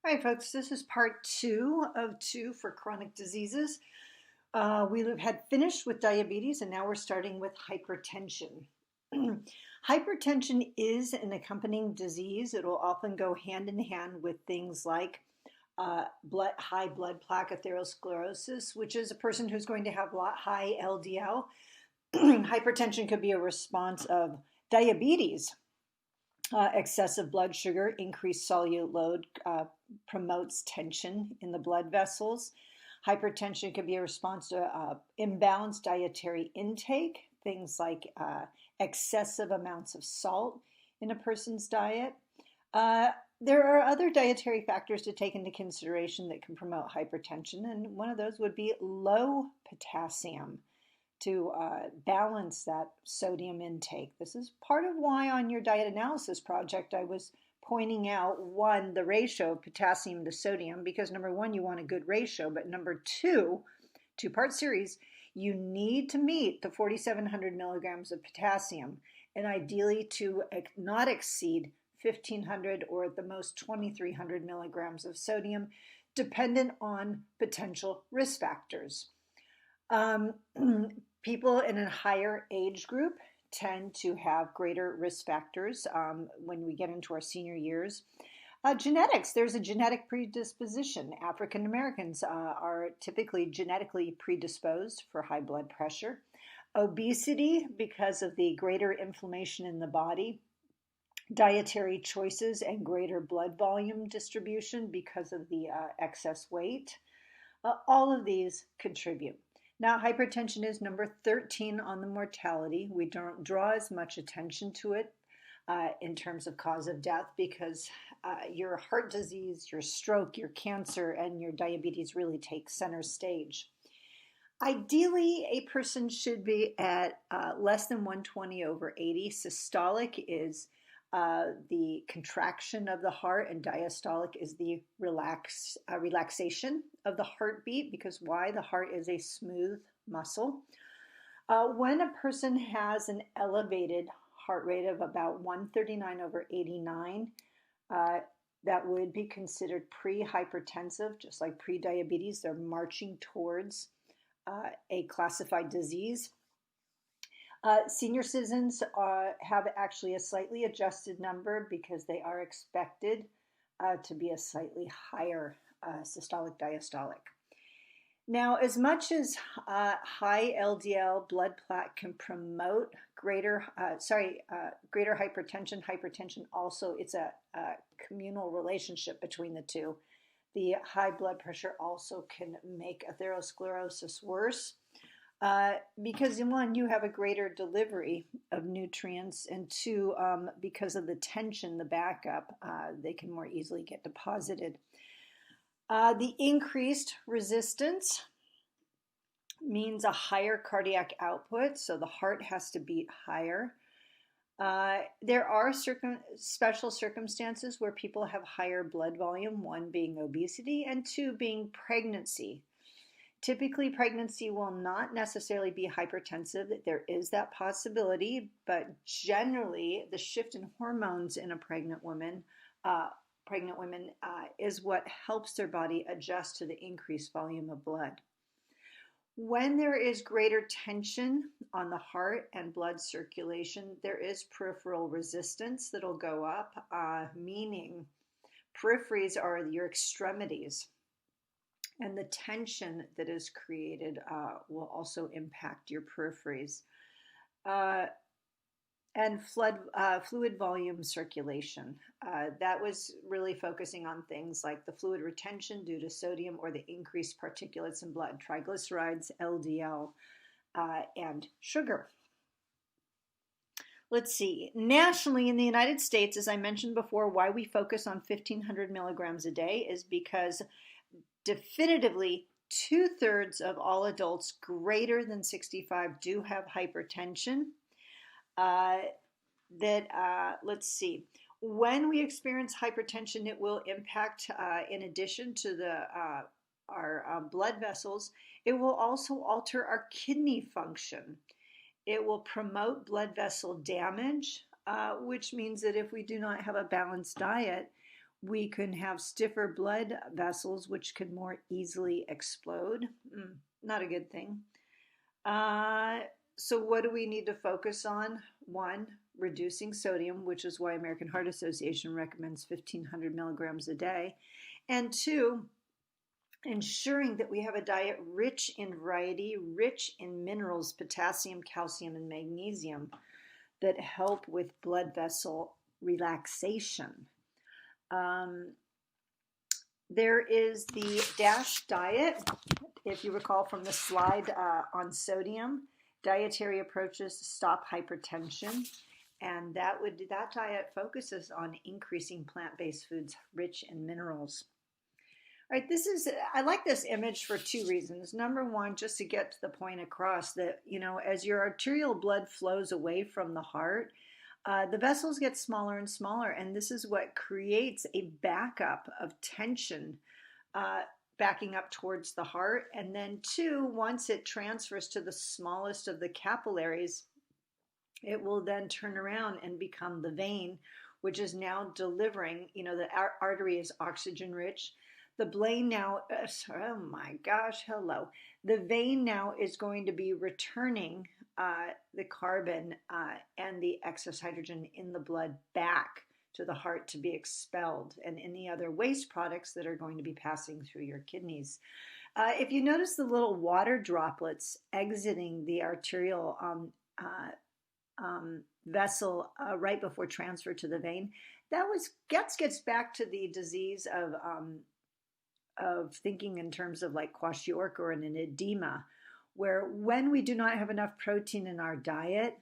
All right, folks, this is part 2 of 2 for chronic diseases. We had finished with diabetes and now we're starting with hypertension. Hypertension is an accompanying disease. It will often go hand in hand with things like high blood plaque atherosclerosis, which is a person who's going to have high LDL. Hypertension could be a response of diabetes. Excessive blood sugar, increased solute load promotes tension in the blood vessels. Hypertension can be a response to imbalanced dietary intake, things like excessive amounts of salt in a person's diet. There are other dietary factors to take into consideration that can promote hypertension, and one of those would be low potassium to balance that sodium intake. This is part of why on your diet analysis project I was pointing out, one, the ratio of potassium to sodium, because number one, you want a good ratio, but number two, two-part series, you need to meet the 4,700 milligrams of potassium, and ideally to not exceed 1,500 or at the most 2,300 milligrams of sodium, dependent on potential risk factors. People in a higher age group tend to have greater risk factors when we get into our senior years. Genetics, there's a genetic predisposition. African Americans are typically genetically predisposed for high blood pressure. Obesity, because of the greater inflammation in the body. Dietary choices and greater blood volume distribution because of the excess weight. All of these contribute. Now, hypertension is number 13 on the mortality. We don't draw as much attention to it in terms of cause of death because your heart disease, your stroke, your cancer, and your diabetes really take center stage. Ideally, a person should be at less than 120/80. Systolic is the contraction of the heart, and diastolic is the relaxation of the heartbeat, because why? The heart is a smooth muscle. When a person has an elevated heart rate of about 139/89, that would be considered pre-hypertensive, just like pre-diabetes. They're marching towards a classified disease. Senior citizens have actually a slightly adjusted number because they are expected to be a slightly higher systolic diastolic. Now, as much as high LDL blood plaque can promote greater hypertension also, it's a communal relationship between the two. The high blood pressure also can make atherosclerosis worse. Because one, you have a greater delivery of nutrients, and two, because of the tension, the backup, they can more easily get deposited. The increased resistance means a higher cardiac output, so the heart has to beat higher. There are special circumstances where people have higher blood volume, one being obesity and two being pregnancy. Typically, pregnancy will not necessarily be hypertensive. There is that possibility, but generally, the shift in hormones in a pregnant woman is what helps their body adjust to the increased volume of blood. When there is greater tension on the heart and blood circulation, there is peripheral resistance that'll go up, meaning peripheries are your extremities. And the tension that is created will also impact your peripheries. And fluid volume circulation. That was really focusing on things like the fluid retention due to sodium or the increased particulates in blood, triglycerides, LDL, and sugar. Let's see. Nationally in the United States, as I mentioned before, why we focus on 1,500 milligrams a day is because definitively 2/3 of all adults greater than 65 do have hypertension. Let's see. When we experience hypertension, it will impact, in addition to our blood vessels, it will also alter our kidney function. It will promote blood vessel damage, which means that if we do not have a balanced diet, We can have stiffer blood vessels, which can more easily explode. Not a good thing. So what do we need to focus on? One, reducing sodium, which is why American Heart Association recommends 1,500 milligrams a day. And two, ensuring that we have a diet rich in variety, rich in minerals, potassium, calcium, and magnesium that help with blood vessel relaxation. There is the DASH diet. If you recall from the slide on sodium, dietary approaches to stop hypertension. And that diet focuses on increasing plant-based foods rich in minerals. All right, I like this image for two reasons. Number one, just to get to the point across that, as your arterial blood flows away from the heart, the vessels get smaller and smaller, and this is what creates a backup of tension backing up towards the heart. And then two, once it transfers to the smallest of the capillaries, it will then turn around and become the vein, which is now delivering, the artery is oxygen rich. The vein now, oh my gosh, hello. The vein now is going to be returning the carbon and the excess hydrogen in the blood back to the heart to be expelled, and any other waste products that are going to be passing through your kidneys. If you notice the little water droplets exiting the arterial vessel right before transfer to the vein, gets back to the disease of thinking in terms of like kwashiorkor or an edema, where when we do not have enough protein in our diet,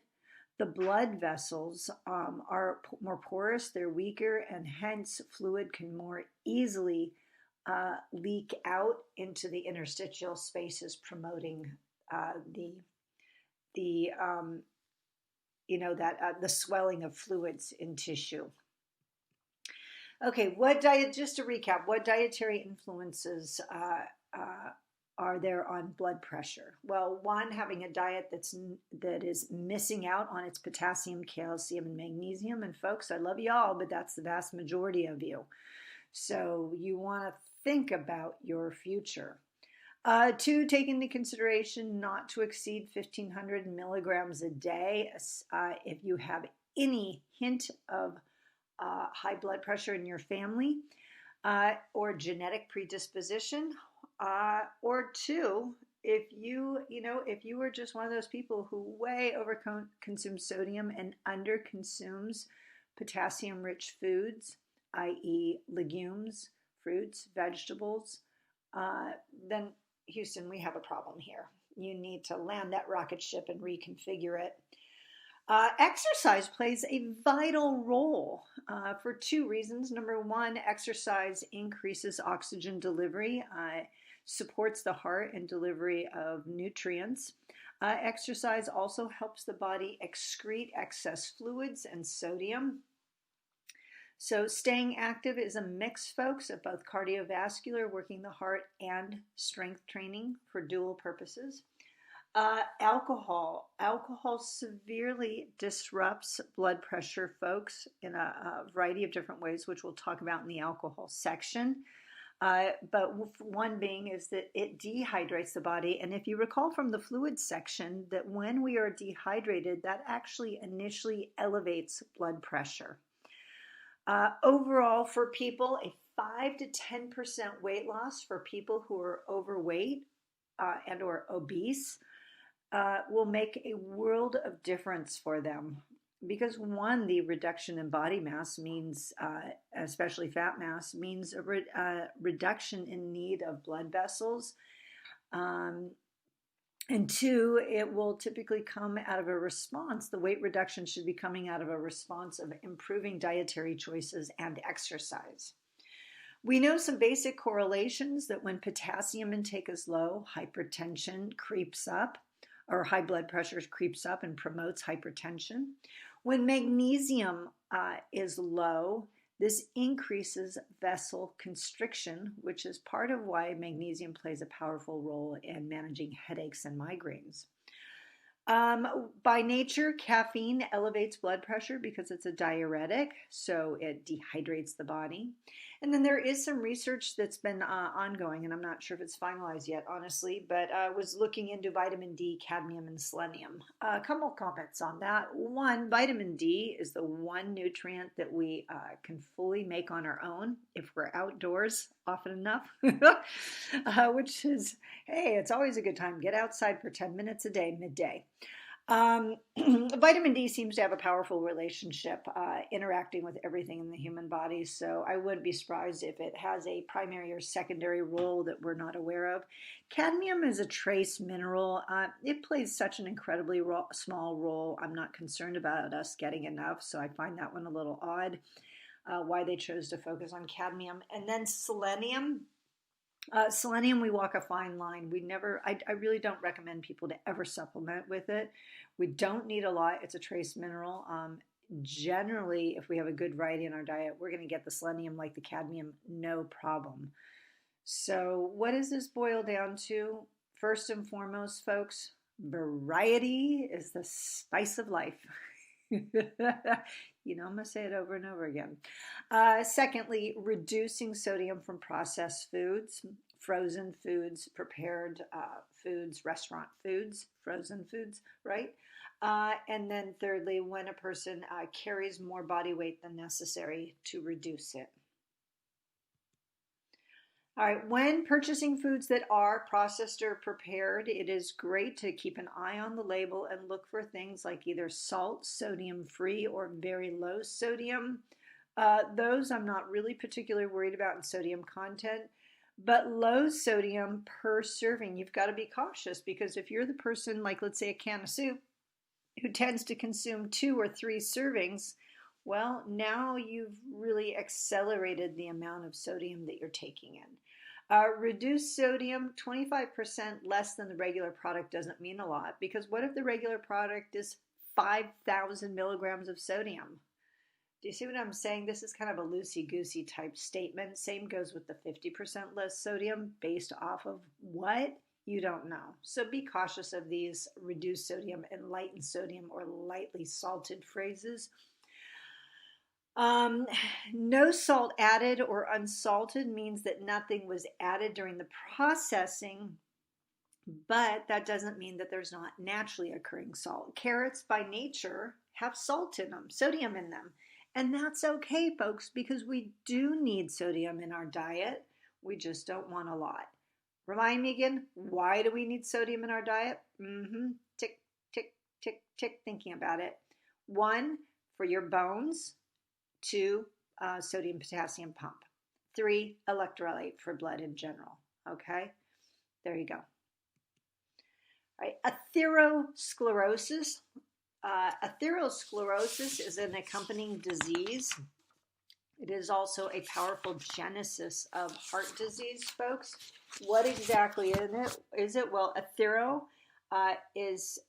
the blood vessels are more porous, they're weaker, and hence fluid can more easily leak out into the interstitial spaces, promoting the swelling of fluids in tissue. Okay, just to recap, what dietary influences are there on blood pressure? Well, one, having a diet that is missing out on its potassium, calcium, and magnesium. And folks, I love y'all, but that's the vast majority of you. So you want to think about your future. Two, take into consideration not to exceed 1,500 milligrams a day. If you have any hint of high blood pressure in your family or genetic predisposition, or two, if you were just one of those people who way over consumes sodium and under consumes potassium rich foods, i.e. legumes, fruits, vegetables, then Houston, we have a problem here. You need to land that rocket ship and reconfigure it. Exercise plays a vital role for two reasons. Number one, exercise increases oxygen delivery, supports the heart and delivery of nutrients. Exercise also helps the body excrete excess fluids and sodium. So staying active is a mix, folks, of both cardiovascular, working the heart, and strength training for dual purposes. Alcohol severely disrupts blood pressure, folks, in a variety of different ways, which we'll talk about in the alcohol section. But one being is that it dehydrates the body. And if you recall from the fluid section, that when we are dehydrated, that actually initially elevates blood pressure. Overall, for people, a 5 to 10% weight loss for people who are overweight and or obese will make a world of difference for them. Because one, the reduction in body mass means, especially fat mass, means a reduction in need of blood vessels. And two, it will typically come out of a response. The weight reduction should be coming out of a response of improving dietary choices and exercise. We know some basic correlations that when potassium intake is low, hypertension creeps up, or high blood pressure creeps up and promotes hypertension. When magnesium is low, this increases vessel constriction, which is part of why magnesium plays a powerful role in managing headaches and migraines. By nature, caffeine elevates blood pressure because it's a diuretic, so it dehydrates the body. And then there is some research that's been ongoing, and I'm not sure if it's finalized yet, honestly, but was looking into vitamin D, cadmium, and selenium. A couple comments on that. One, vitamin D is the one nutrient that we can fully make on our own if we're outdoors often enough, which is, hey, it's always a good time. Get outside for 10 minutes a day, midday. Vitamin D seems to have a powerful relationship interacting with everything in the human body, so I wouldn't be surprised if it has a primary or secondary role that we're not aware of. Cadmium is a trace mineral. It plays such an incredibly small role. I'm not concerned about us getting enough, so I find that one a little odd, why they chose to focus on cadmium. And then selenium. Selenium, we walk a fine line. I really don't recommend people to ever supplement with it. We don't need a lot. It's a trace mineral. Generally, if we have a good variety in our diet, we're going to get the selenium like the cadmium, no problem. So what does this boil down to? First and foremost, folks, variety is the spice of life. I'm going to say it over and over again. Secondly, reducing sodium from processed foods, frozen foods, prepared foods, restaurant foods, frozen foods, right? And then thirdly, when a person carries more body weight than necessary, to reduce it. All right, when purchasing foods that are processed or prepared, it is great to keep an eye on the label and look for things like either salt, sodium-free, or very low sodium. Those I'm not really particularly worried about in sodium content, but low sodium per serving, you've got to be cautious, because if you're the person, like let's say a can of soup, who tends to consume 2 or 3 servings, well, now you've really accelerated the amount of sodium that you're taking in. Reduced sodium, 25% less than the regular product doesn't mean a lot, because what if the regular product is 5,000 milligrams of sodium? Do you see what I'm saying? This is kind of a loosey-goosey type statement. Same goes with the 50% less sodium based off of what? You don't know. So be cautious of these reduced sodium and lightened sodium or lightly salted phrases. No salt added or unsalted means that nothing was added during the processing, but that doesn't mean that there's not naturally occurring salt. Carrots by nature have salt in them, sodium in them, and that's okay, folks, because we do need sodium in our diet. We just don't want a lot. Remind me again, why do we need sodium in our diet? Tick, tick, tick, tick, thinking about it. 1, for your bones. 2, sodium potassium pump. 3, electrolyte for blood in general. Okay, there you go. All right, atherosclerosis. Atherosclerosis is an accompanying disease. It is also a powerful genesis of heart disease, folks. What exactly is it? Well, athero is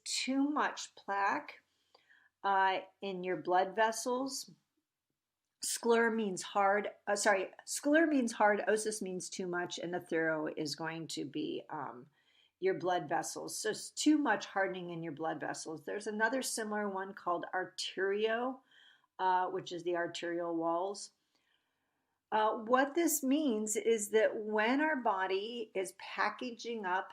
too much plaque in your blood vessels. Scler means hard. Scler means hard. Osis means too much, and athero is going to be your blood vessels. So it's too much hardening in your blood vessels. There's another similar one called arterio, which is the arterial walls. What this means is that when our body is packaging up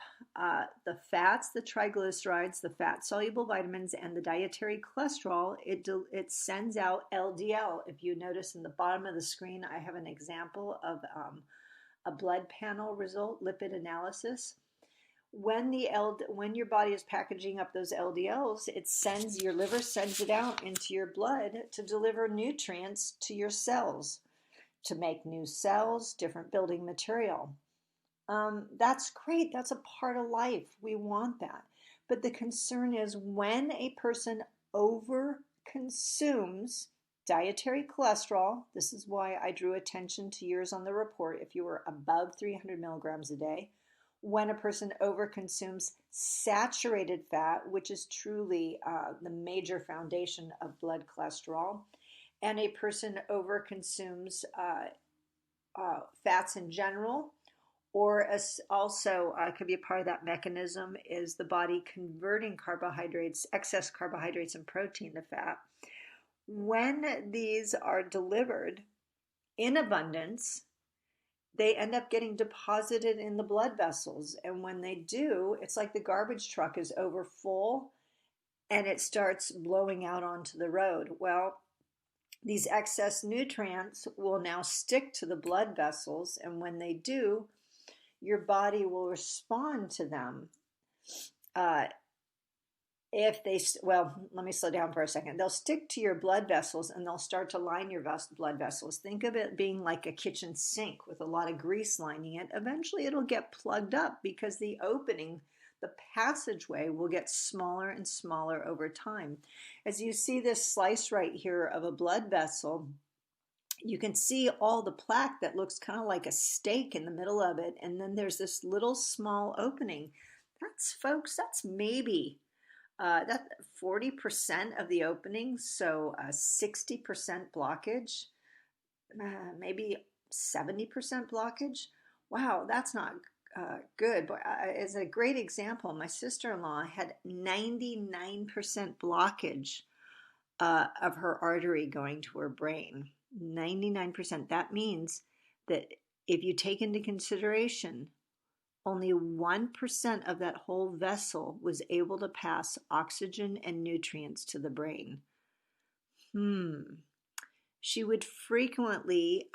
the fats, the triglycerides, the fat-soluble vitamins, and the dietary cholesterol, it sends out LDL. If you notice in the bottom of the screen, I have an example of a blood panel result, lipid analysis. When your body is packaging up those LDLs, your liver sends it out into your blood to deliver nutrients to your cells, to make new cells, different building material. That's great. That's a part of life. We want that. But the concern is when a person over-consumes dietary cholesterol, this is why I drew attention to yours on the report, if you were above 300 milligrams a day, when a person over-consumes saturated fat, which is truly the major foundation of blood cholesterol, and a person overconsumes fats in general, Or as also could be a part of that mechanism is the body converting carbohydrates, excess carbohydrates and protein to fat. When these are delivered in abundance, they end up getting deposited in the blood vessels. And when they do, it's like the garbage truck is over full and it starts blowing out onto the road. Well, these excess nutrients will now stick to the blood vessels, and when they do, your body will respond to them. Uh, if they, well, let me slow down for a second. They'll stick to your blood vessels and they'll start to line your blood vessels. Think of it being like a kitchen sink with a lot of grease lining it. Eventually, it'll get plugged up because the opening, the passageway, will get smaller and smaller over time. As you see this slice right here of a blood vessel, you can see all the plaque that looks kind of like a steak in the middle of it. And then there's this little small opening. That's, folks, that's maybe that 40% of the opening, so 60% blockage, maybe 70% blockage. Wow, that's not good. But as a great example, my sister-in-law had 99% blockage of her artery going to her brain. 99%. That means that if you take into consideration only 1% of that whole vessel was able to pass oxygen and nutrients to the brain. She would frequently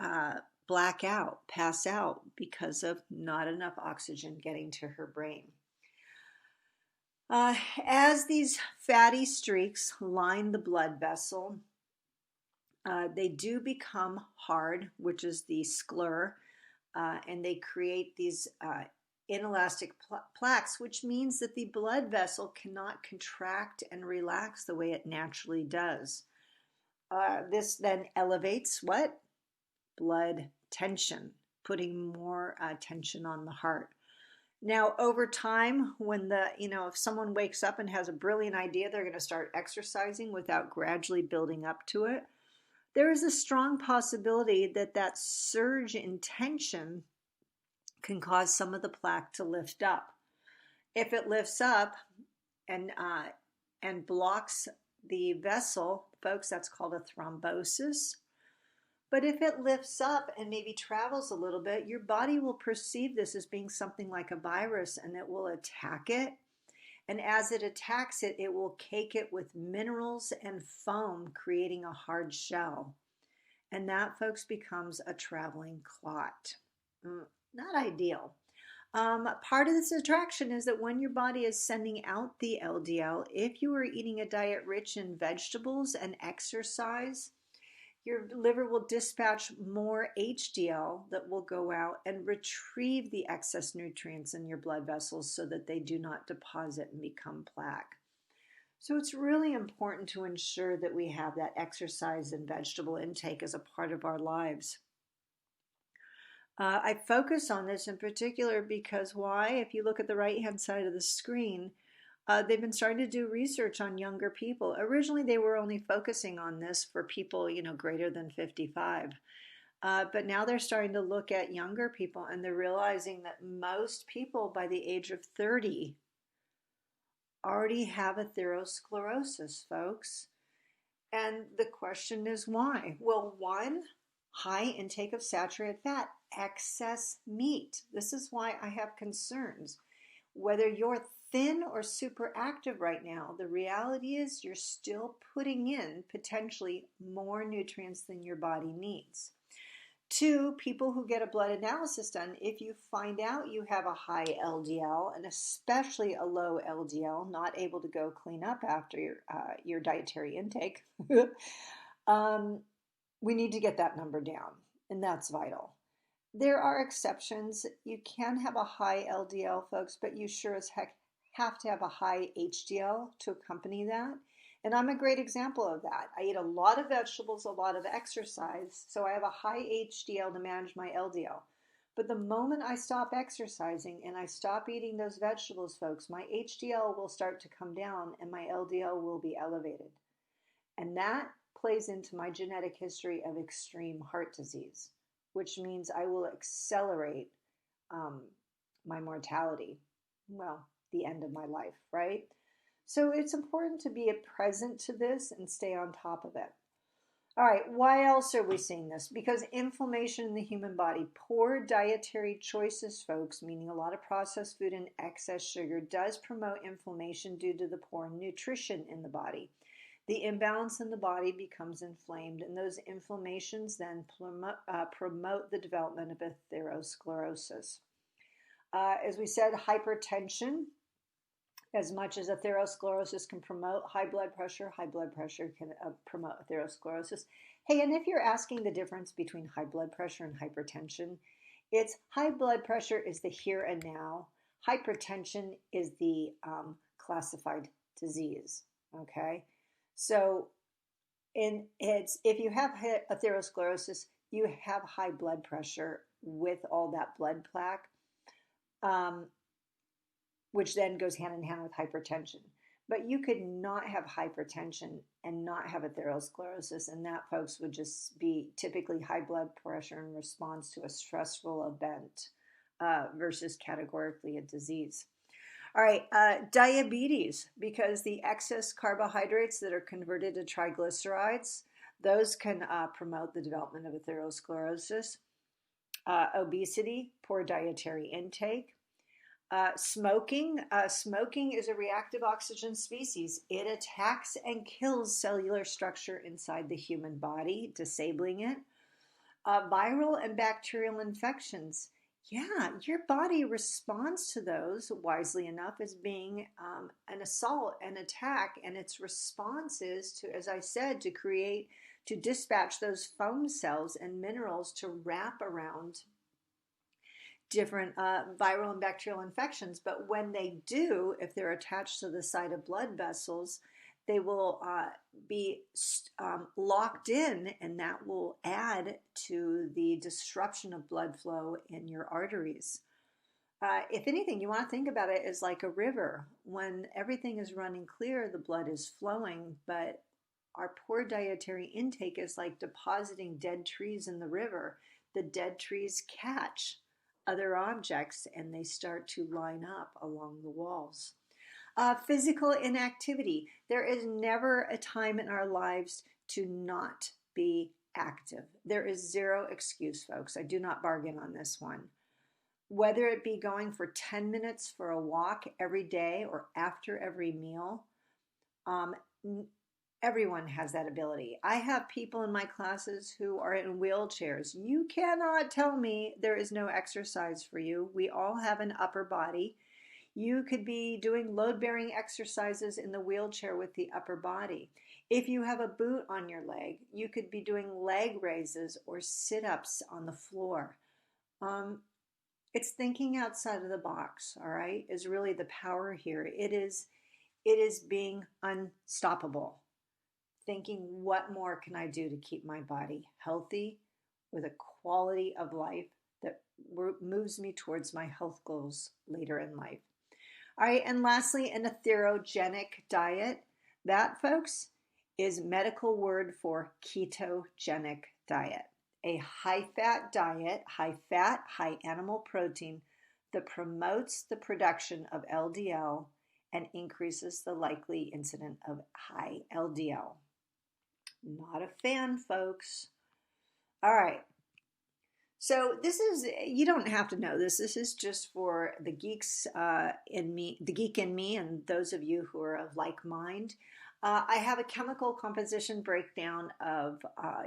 black out, pass out because of not enough oxygen getting to her brain. As these fatty streaks line the blood vessel, they do become hard, which is the scler, and they create these inelastic plaques, which means that the blood vessel cannot contract and relax the way it naturally does. This then elevates what? Blood tension, putting more tension on the heart. Now, over time, when if someone wakes up and has a brilliant idea, they're going to start exercising without gradually building up to it. There is a strong possibility that that surge in tension can cause some of the plaque to lift up. If it lifts up and blocks the vessel, folks, that's called a thrombosis. But if it lifts up and maybe travels a little bit, your body will perceive this as being something like a virus, and it will attack it. And as it attacks it, it will cake it with minerals and foam, creating a hard shell. And that, folks, becomes a traveling clot. Not ideal. Part of this attraction is that when your body is sending out the LDL, if you are eating a diet rich in vegetables and exercise, your liver will dispatch more HDL that will go out and retrieve the excess nutrients in your blood vessels so that they do not deposit and become plaque. So it's really important to ensure that we have that exercise and vegetable intake as a part of our lives. I focus on this in particular because why? If you look at the right-hand side of the screen, they've been starting to do research on younger people. Originally, they were only focusing on this for people, greater than 55. But now they're starting to look at younger people, and they're realizing that most people by the age of 30 already have atherosclerosis, folks. And the question is why? Well, one, high intake of saturated fat, excess meat. This is why I have concerns. Whether you're thin or super active right now, the reality is you're still putting in potentially more nutrients than your body needs. Two, people who get a blood analysis done, if you find out you have a high LDL, and especially a low LDL, not able to go clean up after your dietary intake, we need to get that number down, and that's vital. There are exceptions. You can have a high LDL, folks, but you sure as heck have to have a high HDL to accompany that. And I'm a great example of that. I eat a lot of vegetables, a lot of exercise, so I have a high HDL to manage my LDL. But the moment I stop exercising and I stop eating those vegetables, folks, my HDL will start to come down and my LDL will be elevated. And that plays into my genetic history of extreme heart disease, which means I will accelerate um, my mortality. Well, the end of my life, right? So it's important to be present to this and stay on top of it. All right, why else are we seeing this? Because inflammation in the human body, poor dietary choices, folks, meaning a lot of processed food and excess sugar, does promote inflammation due to the poor nutrition in the body. The imbalance in the body becomes inflamed, and those inflammations then promote the development of atherosclerosis. As we said, hypertension, as much as atherosclerosis can promote high blood pressure can promote atherosclerosis. Hey, and if you're asking the difference between high blood pressure and hypertension, it's high blood pressure is the here and now. Hypertension is the classified disease. Okay, so if you have atherosclerosis, you have high blood pressure with all that blood plaque. Which then goes hand in hand with hypertension. But you could not have hypertension and not have atherosclerosis, and that, folks, would just be typically high blood pressure in response to a stressful event versus categorically a disease. All right, diabetes, because the excess carbohydrates that are converted to triglycerides, those can promote the development of atherosclerosis. Obesity, poor dietary intake. Smoking is a reactive oxygen species. It attacks and kills cellular structure inside the human body, disabling it. Viral and bacterial infections. Yeah, your body responds to those, wisely enough, as being an assault, an attack, and its response is to, as I said, to dispatch those foam cells and minerals to wrap around different viral and bacterial infections. But when they do, if they're attached to the site of blood vessels, they will be locked in, and that will add to the disruption of blood flow in your arteries. If anything, you want to think about it as like a river. When everything is running clear, the blood is flowing, but our poor dietary intake is like depositing dead trees in the river. The dead trees catch other objects and they start to line up along the walls. Physical inactivity. There is never a time in our lives to not be active. There is zero excuse, folks. I do not bargain on this one. Whether it be going for 10 minutes for a walk every day or after every meal, everyone has that ability. I have people in my classes who are in wheelchairs. You cannot tell me there is no exercise for you. We all have an upper body. You could be doing load-bearing exercises in the wheelchair with the upper body. If you have a boot on your leg, you could be doing leg raises or sit-ups on the floor. It's thinking outside of the box, all right, is really the power here. It is being unstoppable. Thinking, what more can I do to keep my body healthy with a quality of life that moves me towards my health goals later in life. All right, and lastly, an atherogenic diet. That, folks, is medical word for ketogenic diet. A high-fat diet, high-fat, high animal protein that promotes the production of LDL and increases the likely incidence of high LDL. Not a fan, folks. All right. So this is, you don't have to know this. This is just for the geeks in me, the geek in me, and those of you who are of like mind. I have a chemical composition breakdown of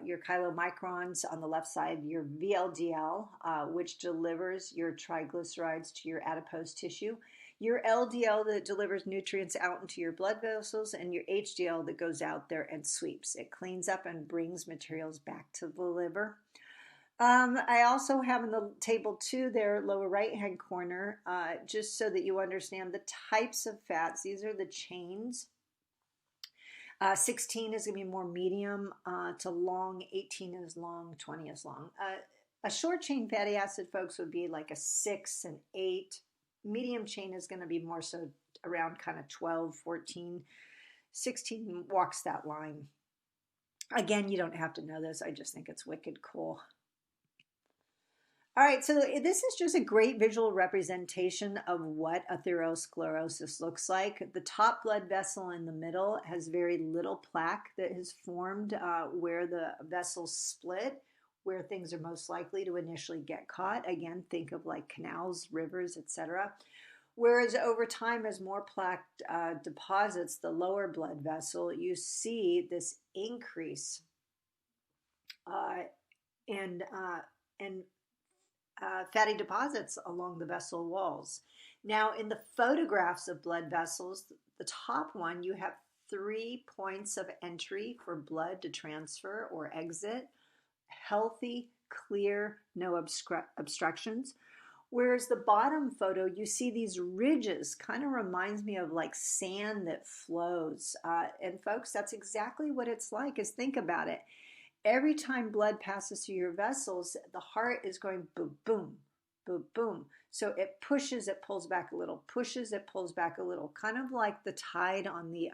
your chylomicrons on the left side, your VLDL, which delivers your triglycerides to your adipose tissue, your LDL that delivers nutrients out into your blood vessels, and your HDL that goes out there and sweeps. It cleans up and brings materials back to the liver. I also have in the table 2 there, lower right-hand corner, just so that you understand the types of fats. These are the chains. 16 is going to be more medium to long, 18 is long, 20 is long. A short chain fatty acid, folks, would be like a 6 and 8. Medium chain is going to be more so around kind of 12, 14. 16 walks that line. Again, you don't have to know this. I just think it's wicked cool. All right, so this is just a great visual representation of what atherosclerosis looks like. The top blood vessel in the middle has very little plaque that has formed where the vessels split, where things are most likely to initially get caught. Again, think of like canals, rivers, etc. Whereas over time, as more plaque deposits the lower blood vessel, you see this increase uh, in, in fatty deposits along the vessel walls. Now, in the photographs of blood vessels, the top one, you have 3 points of entry for blood to transfer or exit, healthy, clear, no obstructions. Whereas the bottom photo, you see these ridges, kind of reminds me of like sand that flows. And folks, that's exactly what it's like, is think about it. Every time blood passes through your vessels, the heart is going boom, boom, boom, boom. So it pushes, it pulls back a little, pushes, it pulls back a little, kind of like the tide on the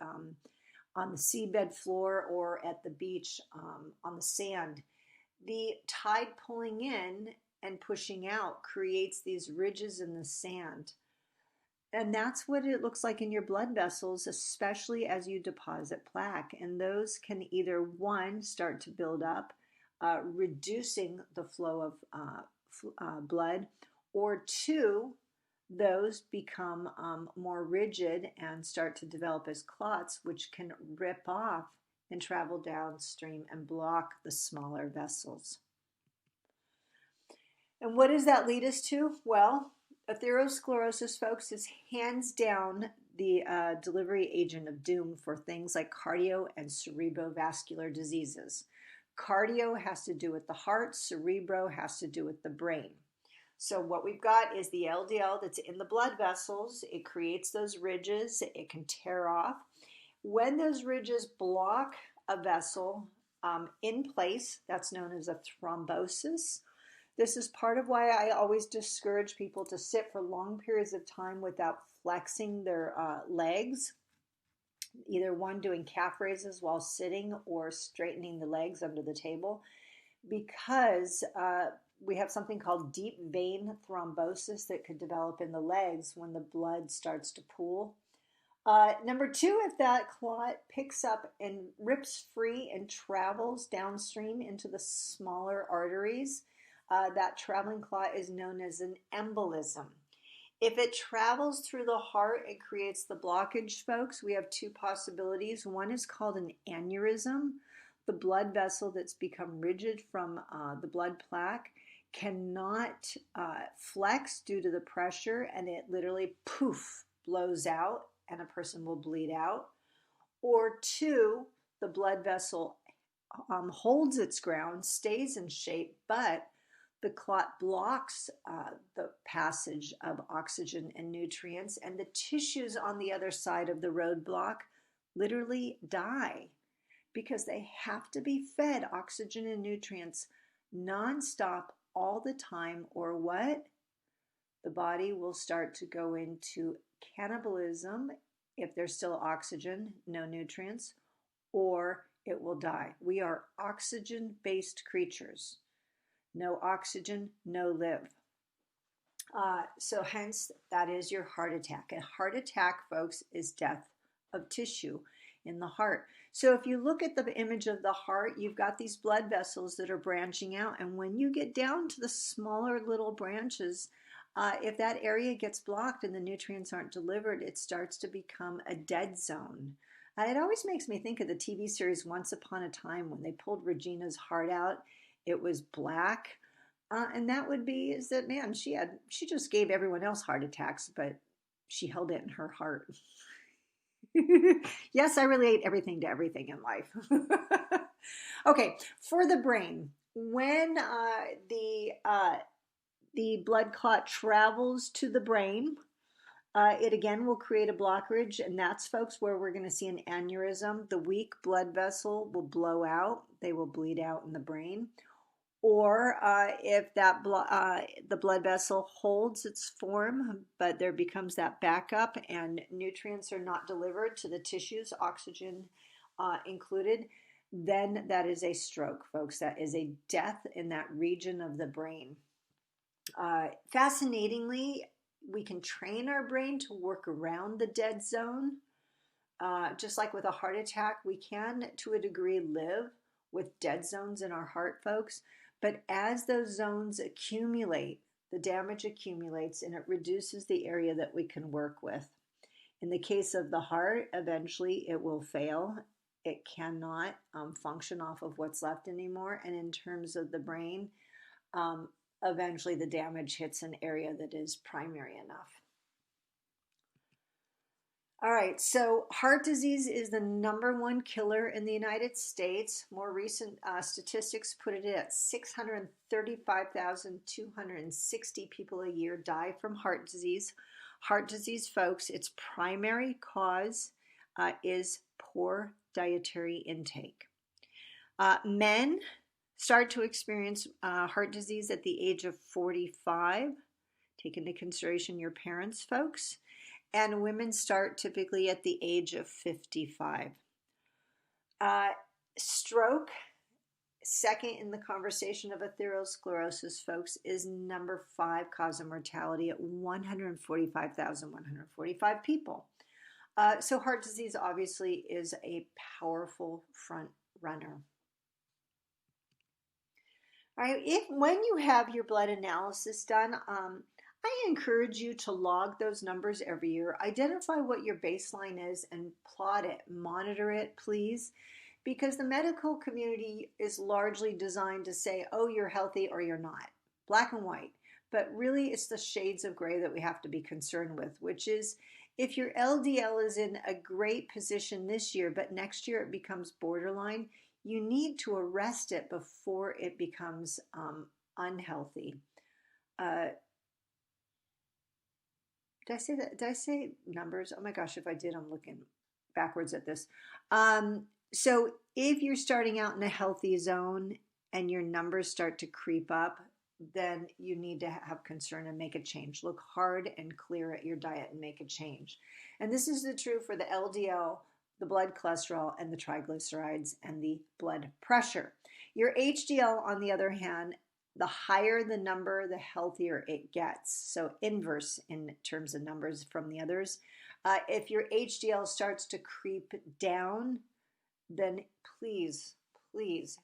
seabed floor or at the beach on the sand. The tide pulling in and pushing out creates these ridges in the sand. And that's what it looks like in your blood vessels, especially as you deposit plaque. And those can either, one, start to build up, reducing the flow of blood, or two, those become more rigid and start to develop as clots, which can rip off and travel downstream and block the smaller vessels. And what does that lead us to? Well, atherosclerosis, folks, is hands down the delivery agent of doom for things like cardio and cerebrovascular diseases. Cardio has to do with the heart, cerebro has to do with the brain. So what we've got is the LDL that's in the blood vessels. It creates those ridges. It can tear off. When those ridges block a vessel in place, that's known as a thrombosis. This is part of why I always discourage people to sit for long periods of time without flexing their legs, either one doing calf raises while sitting or straightening the legs under the table, because we have something called deep vein thrombosis that could develop in the legs when the blood starts to pool. Number two, if that clot picks up and rips free and travels downstream into the smaller arteries, that traveling clot is known as an embolism. If it travels through the heart, it creates the blockage, folks. We have two possibilities. One is called an aneurysm. The blood vessel that's become rigid from the blood plaque cannot flex due to the pressure, and it literally poof blows out and a person will bleed out. Or two, the blood vessel holds its ground, stays in shape, but the clot blocks the passage of oxygen and nutrients, and the tissues on the other side of the roadblock literally die because they have to be fed oxygen and nutrients nonstop all the time, or what? The body will start to go into cannibalism if there's still oxygen, no nutrients, or it will die. We are oxygen-based creatures. No oxygen, no live. So hence, that is your heart attack. A heart attack, folks, is death of tissue in the heart. So if you look at the image of the heart, you've got these blood vessels that are branching out. And when you get down to the smaller little branches, if that area gets blocked and the nutrients aren't delivered, it starts to become a dead zone. It always makes me think of the TV series Once Upon a Time when they pulled Regina's heart out. It was black. And that would be is that, man, she just gave everyone else heart attacks, but she held it in her heart. Yes, I relate everything to everything in life. Okay, for the brain, when the blood clot travels to the brain, it again will create a blockage, and that's, folks, where we're going to see an aneurysm. The weak blood vessel will blow out. They will bleed out in the brain. Or if that the blood vessel holds its form, but there becomes that backup and nutrients are not delivered to the tissues, oxygen included, then that is a stroke, folks. That is a death in that region of the brain. Fascinatingly, we can train our brain to work around the dead zone. Just like with a heart attack, we can, to a degree, live with dead zones in our heart, folks. But as those zones accumulate, the damage accumulates and it reduces the area that we can work with. In the case of the heart, eventually it will fail. It cannot function off of what's left anymore. And in terms of the brain, um, eventually the damage hits an area that is primary enough. All right, so heart disease is the #1 killer in the United States. More recent statistics put it at 635,260 people a year die from heart disease. Heart disease, folks, its primary cause is poor dietary intake. Men start to experience heart disease at the age of 45. Take into consideration your parents, folks. And women start typically at the age of 55. Stroke, second in the conversation of atherosclerosis, folks, is #5 cause of mortality at 145,145 people. So heart disease obviously is a powerful front runner. All right, when you have your blood analysis done, I encourage you to log those numbers every year. Identify what your baseline is and plot it, monitor it, please, because the medical community is largely designed to say, oh, you're healthy or you're not, black and white. But really, it's the shades of gray that we have to be concerned with, which is if your LDL is in a great position this year, but next year it becomes borderline, you need to arrest it before it becomes unhealthy. Did I say that? Did I say numbers? Oh my gosh, if I did, I'm looking backwards at this. So if you're starting out in a healthy zone and your numbers start to creep up, then you need to have concern and make a change. Look hard and clear at your diet and make a change. And this is true for the LDL, the blood cholesterol, and the triglycerides, and the blood pressure. Your HDL, on the other hand, the higher the number, the healthier it gets. So inverse in terms of numbers from the others. If your HDL starts to creep down, then please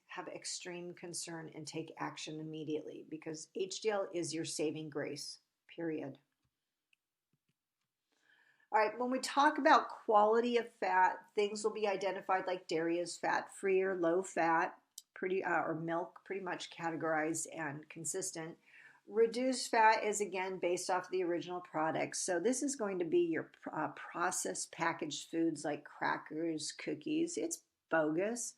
have extreme concern and take action immediately, because HDL is your saving grace, period. All right, when we talk about quality of fat, things will be identified like dairy is fat-free or low fat, or milk, pretty much categorized and consistent. Reduced fat is again based off the original product. So this is going to be your processed packaged foods like crackers, cookies. It's bogus.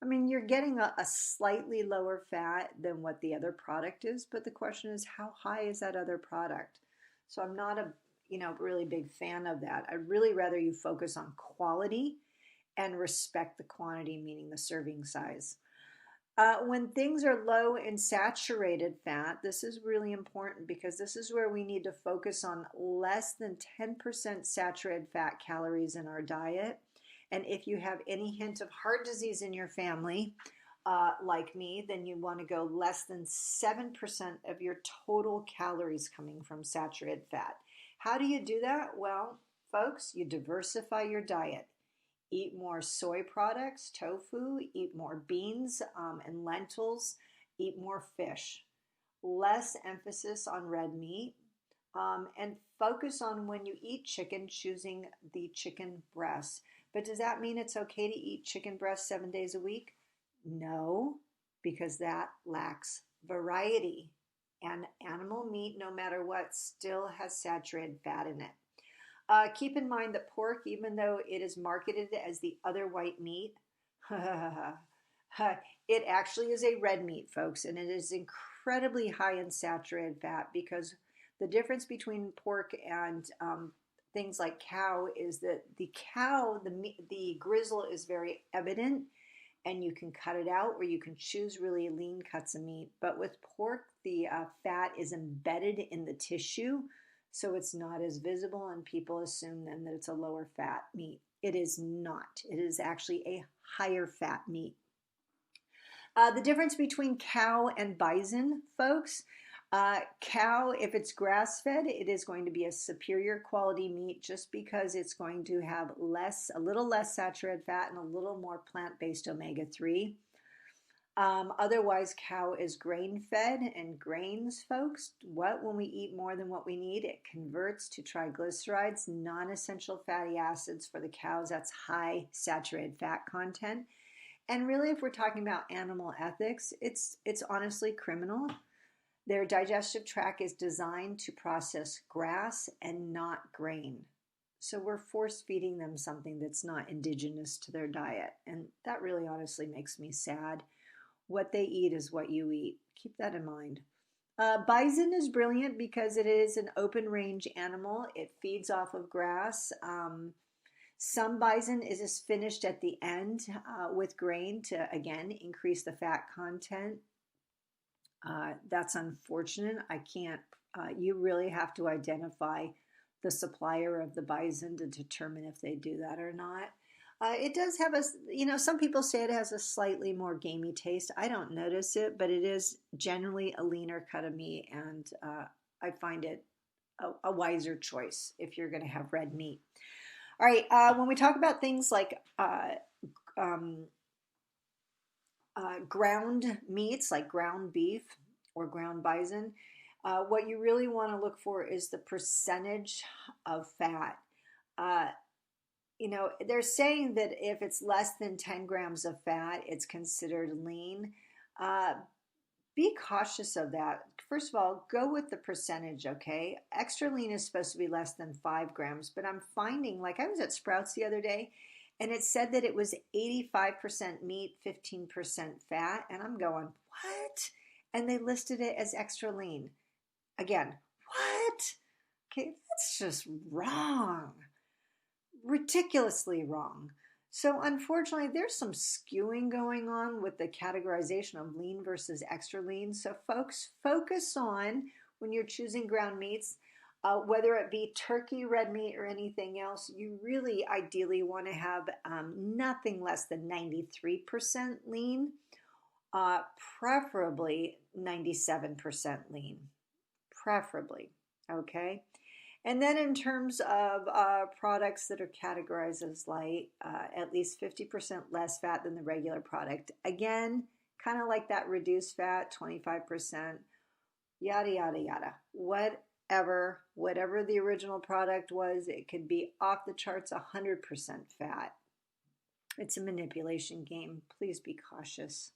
I mean, you're getting a slightly lower fat than what the other product is, but the question is, how high is that other product? So I'm not a really big fan of that. I'd really rather you focus on quality and respect the quantity, meaning the serving size. When things are low in saturated fat, this is really important because this is where we need to focus on less than 10% saturated fat calories in our diet. And if you have any hint of heart disease in your family, like me, then you want to go less than 7% of your total calories coming from saturated fat. How do you do that? Well, folks, you diversify your diet. Eat more soy products, tofu, eat more beans and lentils, eat more fish. Less emphasis on red meat, and focus on when you eat chicken, choosing the chicken breast. But does that mean it's okay to eat chicken breast 7 days a week? No, because that lacks variety. And animal meat, no matter what, still has saturated fat in it. Keep in mind that pork, even though it is marketed as the other white meat, it actually is a red meat, folks, and it is incredibly high in saturated fat, because the difference between pork and things like cow is that the cow, the grizzle is very evident, and you can cut it out, or you can choose really lean cuts of meat. But with pork, the fat is embedded in the tissue, so it's not as visible, and people assume then that it's a lower fat meat. It is not. It is actually a higher fat meat. The difference between cow and bison, folks, Cow, if it's grass fed, it is going to be a superior quality meat just because it's going to have a little less saturated fat and a little more plant based omega 3. Otherwise, cow is grain fed, and grains, folks, when we eat more than what we need, it converts to triglycerides, non essential fatty acids for the cows. That's high saturated fat content. And really, if we're talking about animal ethics, it's honestly criminal. Their digestive tract is designed to process grass and not grain. So we're force feeding them something that's not indigenous to their diet. And that really honestly makes me sad. What they eat is what you eat. Keep that in mind. Bison is brilliant because it is an open range animal. It feeds off of grass. Some bison is just finished at the end with grain to, again, increase the fat content. That's unfortunate. I can't, you really have to identify the supplier of the bison to determine if they do that or not. It does have some people say it has a slightly more gamey taste. I don't notice it, but it is generally a leaner cut of meat, and I find it a wiser choice if you're going to have red meat. All right, when we talk about things like ground meats, like ground beef or ground bison, what you really want to look for is the percentage of fat. They're saying that if it's less than 10 grams of fat, it's considered lean. Be cautious of that. First of all, go with the percentage, okay? Extra lean is supposed to be less than 5 grams, but I'm finding, like I was at Sprouts the other day, and it said that it was 85% meat, 15% fat, and I'm going, what? And they listed it as extra lean. Again, what? Okay, that's just wrong. Ridiculously wrong. So unfortunately, there's some skewing going on with the categorization of lean versus extra lean. So folks, focus on when you're choosing ground meats, whether it be turkey, red meat, or anything else, you really ideally want to have nothing less than 93% lean, preferably 97% lean, preferably, okay? And then in terms of products that are categorized as light, at least 50% less fat than the regular product. Again, kind of like that reduced fat, 25%, yada, yada, yada. Whatever the original product was, it could be off the charts 100% fat. It's a manipulation game. Please be cautious.